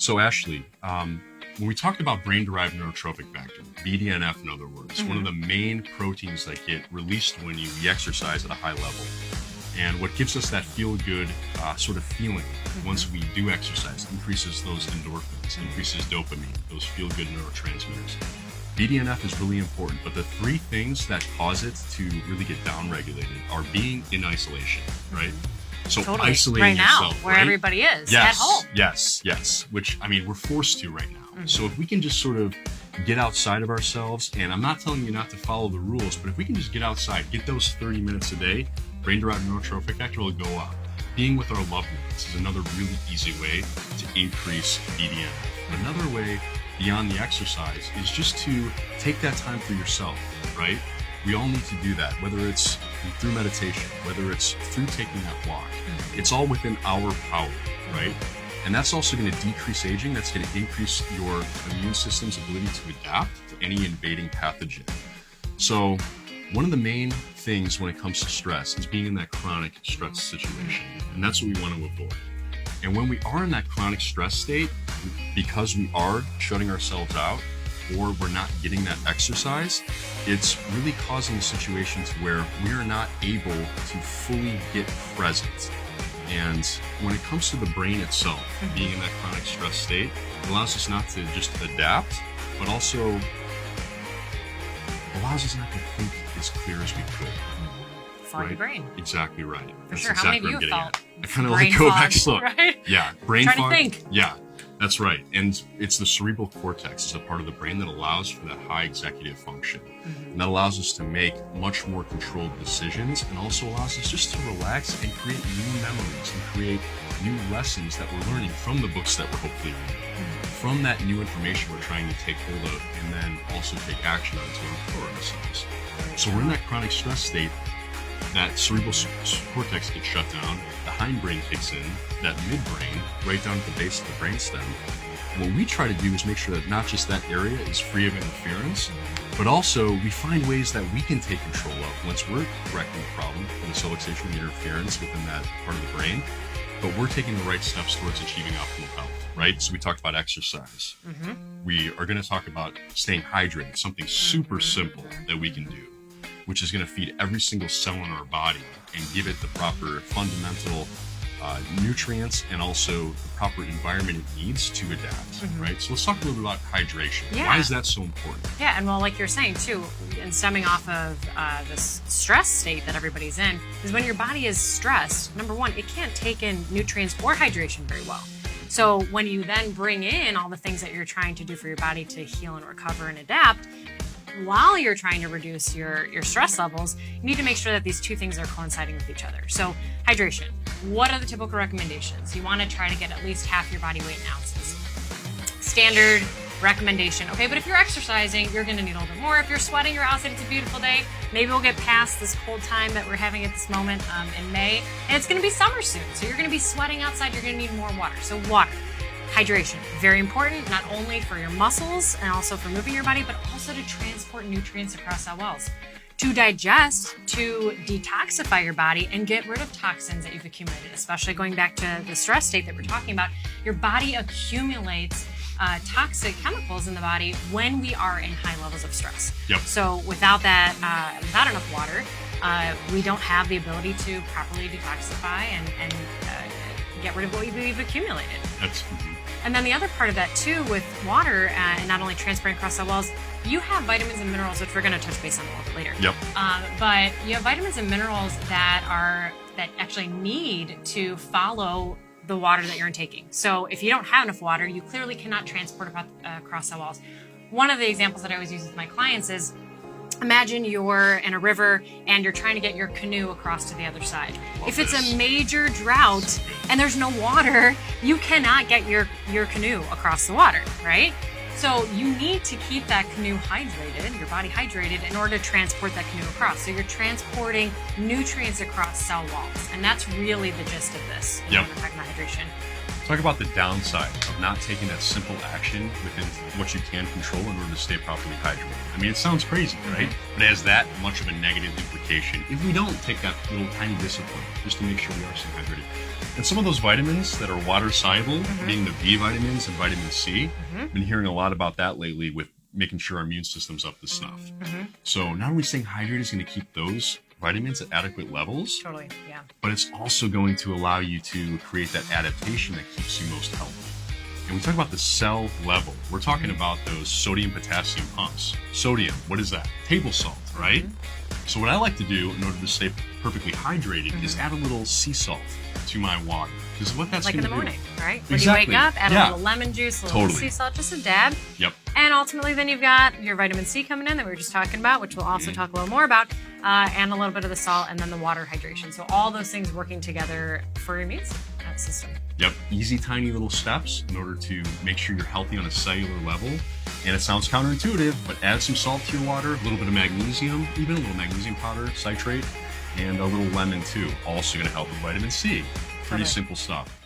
So Ashley, when we talked about brain-derived neurotrophic factor, BDNF in other words, one of the main proteins that get released when you exercise at a high level. And what gives us that feel-good sort of feeling once we do exercise increases those endorphins, increases dopamine, those feel-good neurotransmitters. BDNF is really important, but the three things that cause it to really get downregulated are being in isolation, right? So totally. Isolating right now, yourself, where right? everybody is, Yes, at home. yes. Which, I mean, we're forced to right now. So if we can just sort of get outside of ourselves, and I'm not telling you not to follow the rules, but if we can just get outside, get those 30 minutes a day, brain-derived neurotrophic factor will go up. Being with our loved ones is another really easy way to increase BDNF. Another way beyond the exercise is just to take that time for yourself, right? We all need to do that, whether it's through meditation, whether it's through taking that walk. It's all within our power, right? And that's also going to decrease aging. That's going to increase your immune system's ability to adapt to any invading pathogen. So one of the main things when it comes to stress is being in that chronic stress situation. And that's what we want to avoid. And when we are in that chronic stress state, because we are shutting ourselves out or we're not getting that exercise, it's really causing a situation to where we are not able to fully get present. And when it comes to the brain itself, being in that chronic stress state, it allows us not to just adapt, but also allows us not to think as clear as we could. Foggy brain. Exactly right. For That's sure. exactly How many of you have felt I kind of brain like go fog, back slow. right? Yeah, brain Trying fog. to think. Yeah, that's right. And it's the cerebral cortex is a part of the brain that allows for that high executive function. And that allows us to make much more controlled decisions and also allows us just to relax and create new memories and create new lessons that we're learning from the books that we're hopefully reading. From that new information we're trying to take hold of and then also take action on to empower ourselves. So we're in that chronic stress state. That cerebral cortex gets shut down, the hindbrain kicks in, that midbrain, right down at the base of the brainstem. And what we try to do is make sure that not just that area is free of interference, but also we find ways that we can take control of once we're correcting the problem, the subluxation and interference within that part of the brain, but we're taking the right steps towards achieving optimal health, right? So we talked about exercise. We are going to talk about staying hydrated, something super simple that we can do, which is going to feed every single cell in our body and give it the proper fundamental nutrients and also the proper environment it needs to adapt, right? So let's talk a little bit about hydration. Yeah. Why is that so important? Yeah, and well, like you're saying too, and stemming off of this stress state that everybody's in, is when your body is stressed, number one, it can't take in nutrients or hydration very well. So when you then bring in all the things that you're trying to do for your body to heal and recover and adapt, while you're trying to reduce your stress levels, you need to make sure that these two things are coinciding with each other. So hydration, what are the typical recommendations? You want to try to get at least half your body weight in ounces. Standard recommendation. Okay, but if you're exercising, you're going to need a little bit more. If you're sweating, you're outside, it's a beautiful day. Maybe we'll get past this cold time that we're having at this moment in May, and it's going to be summer soon. So you're going to be sweating outside, you're going to need more water. So water. Hydration, very important, not only for your muscles and also for moving your body, but also to transport nutrients across cell walls, to digest, to detoxify your body and get rid of toxins that you've accumulated, especially going back to the stress state that we're talking about. Your body accumulates toxic chemicals in the body when we are in high levels of stress. Yep. So without that, without enough water, we don't have the ability to properly detoxify and get rid of what we've accumulated. And then the other part of that too with water and not only transporting across cell walls, you have vitamins and minerals, which we're going to touch base on a little bit later. Yep. But you have vitamins and minerals that actually need to follow the water that you're intaking. So if you don't have enough water, you clearly cannot transport across cell walls. One of the examples that I always use with my clients is, imagine you're in a river and you're trying to get your canoe across to the other side. If it's a major drought and there's no water, you cannot get your canoe across the water, right? So you need to keep that canoe hydrated, your body hydrated, in order to transport that canoe across. So you're transporting nutrients across cell walls. And that's really the gist of this when we're talking about hydration. Talk about the downside of not taking that simple action within what you can control in order to stay properly hydrated. I mean, it sounds crazy, right? But it has that much of a negative implication if we don't take that little tiny discipline just to make sure we are staying hydrated. And some of those vitamins that are water soluble, being the B vitamins and vitamin C, I've been hearing a lot about that lately with making sure our immune system's up to snuff. So not only staying hydrated is going to keep those vitamins at adequate levels, Totally, yeah. but it's also going to allow you to create that adaptation that keeps you most healthy. And we talk about the cell level. We're talking about those sodium potassium pumps. Sodium, what is that? Table salt, right? So what I like to do in order to stay perfectly hydrated is add a little sea salt to my water. Because what that's Like going in to the do. morning, right? When Exactly. you wake up, add Yeah. a little lemon juice, a little Totally. sea salt, just a dab. Yep. And ultimately, then you've got your vitamin C coming in that we were just talking about, which we'll also talk a little more about, and a little bit of the salt, and then the water hydration. So all those things working together for your immune system. Yep. Easy, tiny little steps in order to make sure you're healthy on a cellular level. And it sounds counterintuitive, but add some salt to your water, a little bit of magnesium, even a little magnesium powder, citrate, and a little lemon too. Also going to help with vitamin C. Pretty Okay. simple stuff.